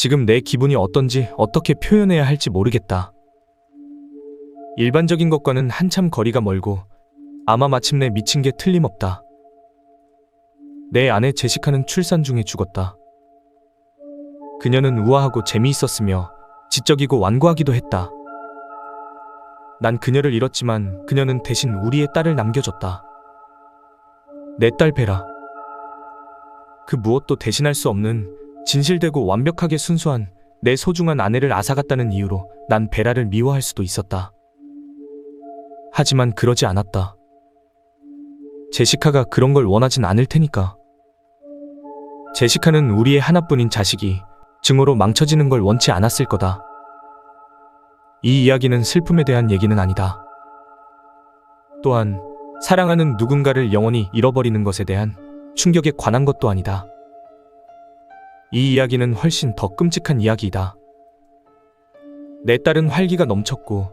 지금 내 기분이 어떤지 어떻게 표현해야 할지 모르겠다. 일반적인 것과는 한참 거리가 멀고 아마 마침내 미친 게 틀림없다. 내 아내 제시카는 출산 중에 죽었다. 그녀는 우아하고 재미있었으며 지적이고 완고하기도 했다. 난 그녀를 잃었지만 그녀는 대신 우리의 딸을 남겨줬다. 내 딸 베라. 그 무엇도 대신할 수 없는 진실되고 완벽하게 순수한 내 소중한 아내를 앗아갔다는 이유로 난 베라를 미워할 수도 있었다. 하지만 그러지 않았다. 제시카가 그런 걸 원하진 않을 테니까. 제시카는 우리의 하나뿐인 자식이 증오로 망쳐지는 걸 원치 않았을 거다. 이 이야기는 슬픔에 대한 얘기는 아니다. 또한 사랑하는 누군가를 영원히 잃어버리는 것에 대한 충격에 관한 것도 아니다. 이 이야기는 훨씬 더 끔찍한 이야기이다. 내 딸은 활기가 넘쳤고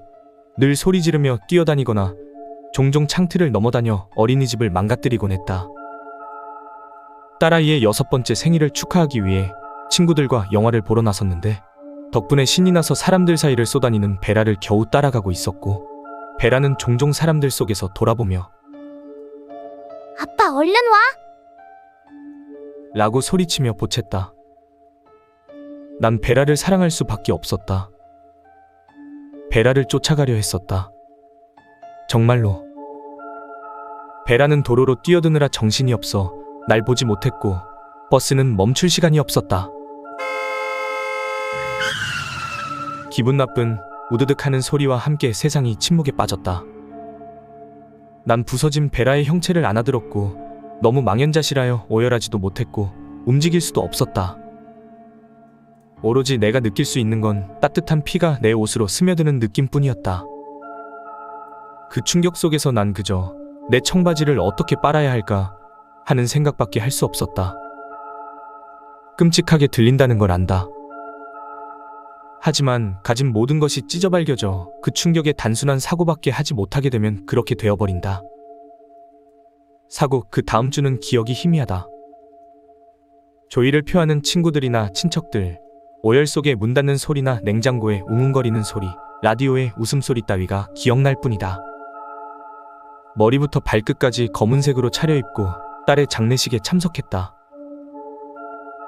늘 소리 지르며 뛰어다니거나 종종 창틀을 넘어다녀 어린이집을 망가뜨리곤 했다. 딸아이의 6번째 생일을 축하하기 위해 친구들과 영화를 보러 나섰는데 덕분에 신이 나서 사람들 사이를 쏘다니는 베라를 겨우 따라가고 있었고, 베라는 종종 사람들 속에서 돌아보며 아빠 얼른 와! 라고 소리치며 보챘다. 난 베라를 사랑할 수밖에 없었다. 베라를 쫓아가려 했었다. 정말로. 베라는 도로로 뛰어드느라 정신이 없어 날 보지 못했고 버스는 멈출 시간이 없었다. 기분 나쁜 우드득하는 소리와 함께 세상이 침묵에 빠졌다. 난 부서진 베라의 형체를 안아들었고 너무 망연자실하여 오열하지도 못했고 움직일 수도 없었다. 오로지 내가 느낄 수 있는 건 따뜻한 피가 내 옷으로 스며드는 느낌뿐이었다. 그 충격 속에서 난 그저 내 청바지를 어떻게 빨아야 할까 하는 생각밖에 할 수 없었다. 끔찍하게 들린다는 걸 안다. 하지만 가진 모든 것이 찢어발겨져 그 충격에 단순한 사고밖에 하지 못하게 되면 그렇게 되어버린다. 사고 그 다음 주는 기억이 희미하다. 조의를 표하는 친구들이나 친척들, 오열 속에 문 닫는 소리나 냉장고의 웅웅거리는 소리, 라디오의 웃음소리 따위가 기억날 뿐이다. 머리부터 발끝까지 검은색으로 차려입고 딸의 장례식에 참석했다.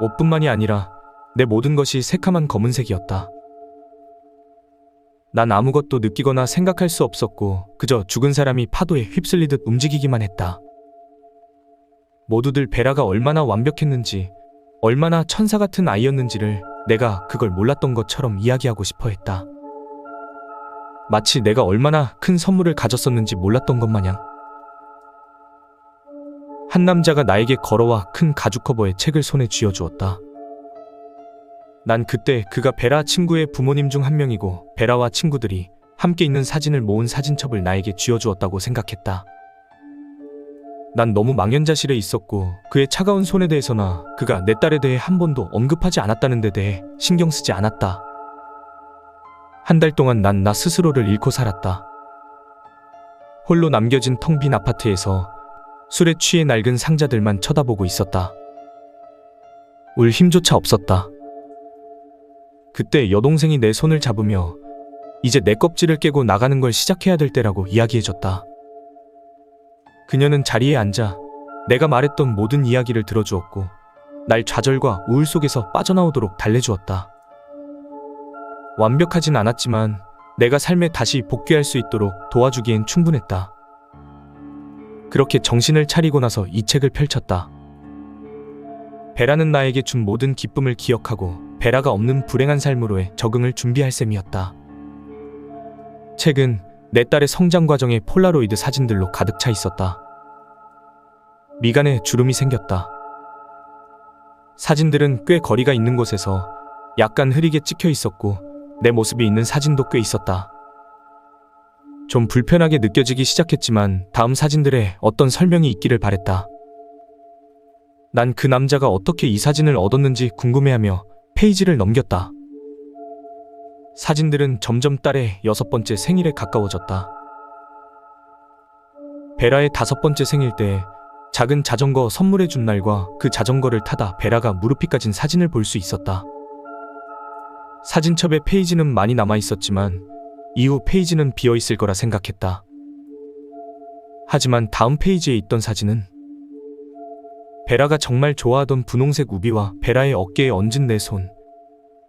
옷뿐만이 아니라 내 모든 것이 새카만 검은색이었다. 난 아무것도 느끼거나 생각할 수 없었고 그저 죽은 사람이 파도에 휩쓸리듯 움직이기만 했다. 모두들 베라가 얼마나 완벽했는지, 얼마나 천사 같은 아이였는지를 내가 그걸 몰랐던 것처럼 이야기하고 싶어 했다. 마치 내가 얼마나 큰 선물을 가졌었는지 몰랐던 것 마냥. 한 남자가 나에게 걸어와 큰 가죽 커버의 책을 손에 쥐어주었다. 난 그때 그가 베라 친구의 부모님 중 한 명이고 베라와 친구들이 함께 있는 사진을 모은 사진첩을 나에게 쥐어주었다고 생각했다. 난 너무 망연자실해 있었고 그의 차가운 손에 대해서나 그가 내 딸에 대해 한 번도 언급하지 않았다는 데 대해 신경 쓰지 않았다. 한 달 동안 난 나 스스로를 잃고 살았다. 홀로 남겨진 텅 빈 아파트에서 술에 취해 낡은 상자들만 쳐다보고 있었다. 울 힘조차 없었다. 그때 여동생이 내 손을 잡으며 이제 내 껍질을 깨고 나가는 걸 시작해야 될 때라고 이야기해줬다. 그녀는 자리에 앉아 내가 말했던 모든 이야기를 들어주었고 날 좌절과 우울 속에서 빠져나오도록 달래주었다. 완벽하진 않았지만 내가 삶에 다시 복귀할 수 있도록 도와주기엔 충분했다. 그렇게 정신을 차리고 나서 이 책을 펼쳤다. 베라는 나에게 준 모든 기쁨을 기억하고 베라가 없는 불행한 삶으로의 적응을 준비할 셈이었다. 책은 내 딸의 성장 과정의 폴라로이드 사진들로 가득 차 있었다. 미간에 주름이 생겼다. 사진들은 꽤 거리가 있는 곳에서 약간 흐리게 찍혀 있었고 내 모습이 있는 사진도 꽤 있었다. 좀 불편하게 느껴지기 시작했지만 다음 사진들에 어떤 설명이 있기를 바랬다. 난 그 남자가 어떻게 이 사진을 얻었는지 궁금해하며 페이지를 넘겼다. 사진들은 점점 딸의 6번째 생일에 가까워졌다. 베라의 5번째 생일 때 작은 자전거 선물해준 날과 그 자전거를 타다 베라가 무릎이 까진 사진을 볼 수 있었다. 사진첩의 페이지는 많이 남아 있었지만 이후 페이지는 비어 있을 거라 생각했다. 하지만 다음 페이지에 있던 사진은 베라가 정말 좋아하던 분홍색 우비와 베라의 어깨에 얹은 내 손.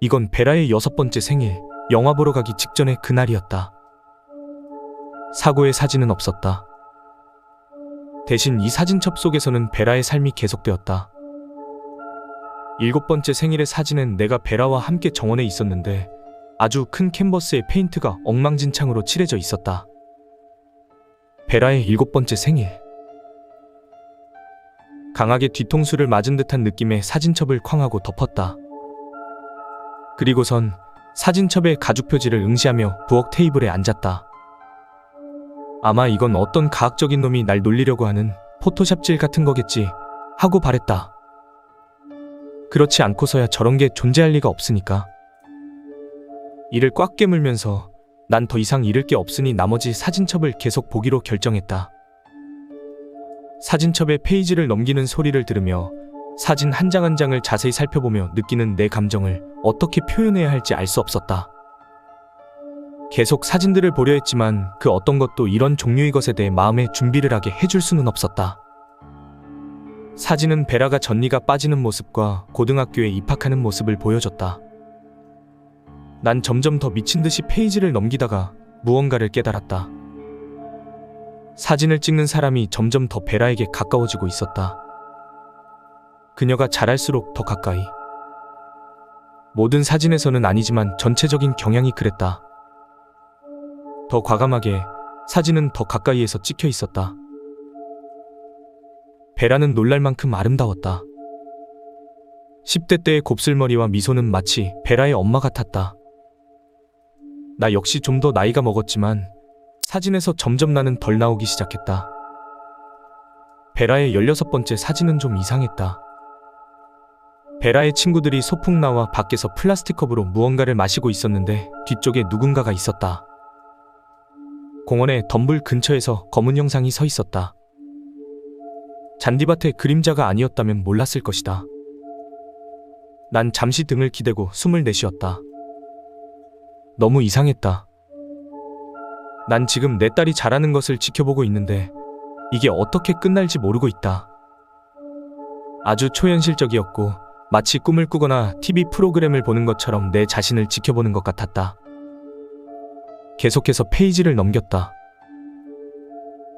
이건 베라의 6번째 생일, 영화 보러 가기 직전의 그날이었다. 사고의 사진은 없었다. 대신 이 사진첩 속에서는 베라의 삶이 계속되었다. 7번째 생일의 사진엔 내가 베라와 함께 정원에 있었는데 아주 큰 캔버스에 페인트가 엉망진창으로 칠해져 있었다. 베라의 7번째 생일. 강하게 뒤통수를 맞은 듯한 느낌의 사진첩을 쾅하고 덮었다. 그리고선 사진첩의 가죽 표지를 응시하며 부엌 테이블에 앉았다. 아마 이건 어떤 가학적인 놈이 날 놀리려고 하는 포토샵질 같은 거겠지 하고 바랬다. 그렇지 않고서야 저런 게 존재할 리가 없으니까. 이를 꽉 깨물면서 난 더 이상 잃을 게 없으니 나머지 사진첩을 계속 보기로 결정했다. 사진첩의 페이지를 넘기는 소리를 들으며 사진 한 장 한 장을 자세히 살펴보며 느끼는 내 감정을 어떻게 표현해야 할지 알 수 없었다. 계속 사진들을 보려 했지만 그 어떤 것도 이런 종류의 것에 대해 마음의 준비를 하게 해줄 수는 없었다. 사진은 베라가 전니가 빠지는 모습과 고등학교에 입학하는 모습을 보여줬다. 난 점점 더 미친 듯이 페이지를 넘기다가 무언가를 깨달았다. 사진을 찍는 사람이 점점 더 베라에게 가까워지고 있었다. 그녀가 자랄수록 더 가까이. 모든 사진에서는 아니지만 전체적인 경향이 그랬다. 더 과감하게 사진은 더 가까이에서 찍혀 있었다. 베라는 놀랄 만큼 아름다웠다. 10대 때의 곱슬머리와 미소는 마치 베라의 엄마 같았다. 나 역시 좀 더 나이가 먹었지만 사진에서 점점 나는 덜 나오기 시작했다. 베라의 16번째 사진은 좀 이상했다. 베라의 친구들이 소풍 나와 밖에서 플라스틱 컵으로 무언가를 마시고 있었는데 뒤쪽에 누군가가 있었다. 공원의 덤불 근처에서 검은 형상이 서 있었다. 잔디밭의 그림자가 아니었다면 몰랐을 것이다. 난 잠시 등을 기대고 숨을 내쉬었다. 너무 이상했다. 난 지금 내 딸이 자라는 것을 지켜보고 있는데 이게 어떻게 끝날지 모르고 있다. 아주 초현실적이었고 마치 꿈을 꾸거나 TV 프로그램을 보는 것처럼 내 자신을 지켜보는 것 같았다. 계속해서 페이지를 넘겼다.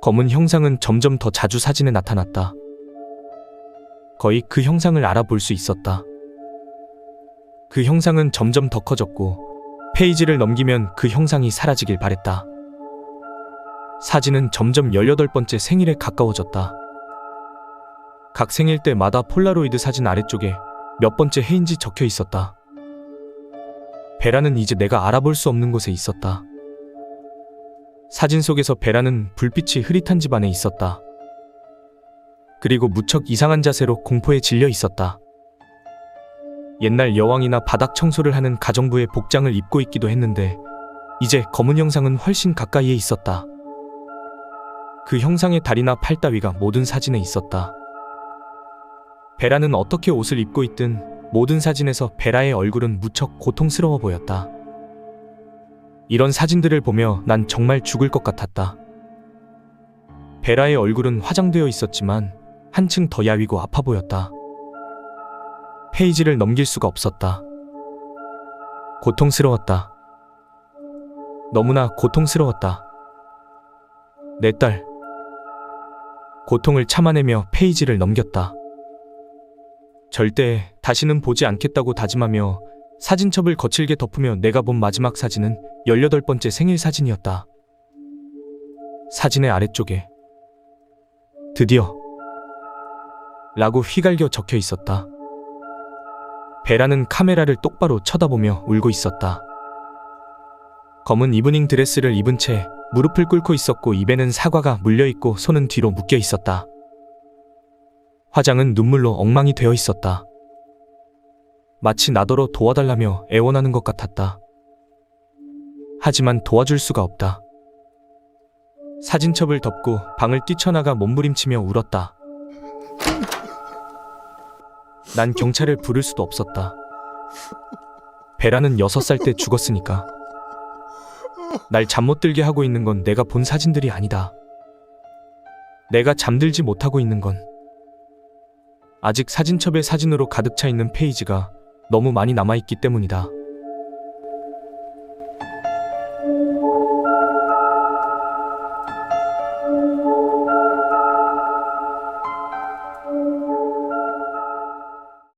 검은 형상은 점점 더 자주 사진에 나타났다. 거의 그 형상을 알아볼 수 있었다. 그 형상은 점점 더 커졌고 페이지를 넘기면 그 형상이 사라지길 바랬다. 사진은 점점 18번째 생일에 가까워졌다. 각 생일 때마다 폴라로이드 사진 아래쪽에 몇 번째 해인지 적혀 있었다. 베라는 이제 내가 알아볼 수 없는 곳에 있었다. 사진 속에서 베라는 불빛이 흐릿한 집 안에 있었다. 그리고 무척 이상한 자세로 공포에 질려 있었다. 옛날 여왕이나 바닥 청소를 하는 가정부의 복장을 입고 있기도 했는데 이제 검은 형상은 훨씬 가까이에 있었다. 그 형상의 다리나 팔 따위가 모든 사진에 있었다. 베라는 어떻게 옷을 입고 있든 모든 사진에서 베라의 얼굴은 무척 고통스러워 보였다. 이런 사진들을 보며 난 정말 죽을 것 같았다. 베라의 얼굴은 화장되어 있었지만 한층 더 야위고 아파 보였다. 페이지를 넘길 수가 없었다. 고통스러웠다. 너무나 고통스러웠다. 내 딸. 고통을 참아내며 페이지를 넘겼다. 절대 다시는 보지 않겠다고 다짐하며 사진첩을 거칠게 덮으며 내가 본 마지막 사진은 18번째 생일 사진이었다. 사진의 아래쪽에 드디어 라고 휘갈겨 적혀 있었다. 베라는 카메라를 똑바로 쳐다보며 울고 있었다. 검은 이브닝 드레스를 입은 채 무릎을 꿇고 있었고 입에는 사과가 물려있고 손은 뒤로 묶여 있었다. 화장은 눈물로 엉망이 되어 있었다. 마치 나더러 도와달라며 애원하는 것 같았다. 하지만 도와줄 수가 없다. 사진첩을 덮고 방을 뛰쳐나가 몸부림치며 울었다. 난 경찰을 부를 수도 없었다. 베라는 6살 때 죽었으니까. 날 잠 못 들게 하고 있는 건 내가 본 사진들이 아니다. 내가 잠들지 못하고 있는 건 아직 사진첩에 사진으로 가득 차 있는 페이지가 너무 많이 남아있기 때문이다.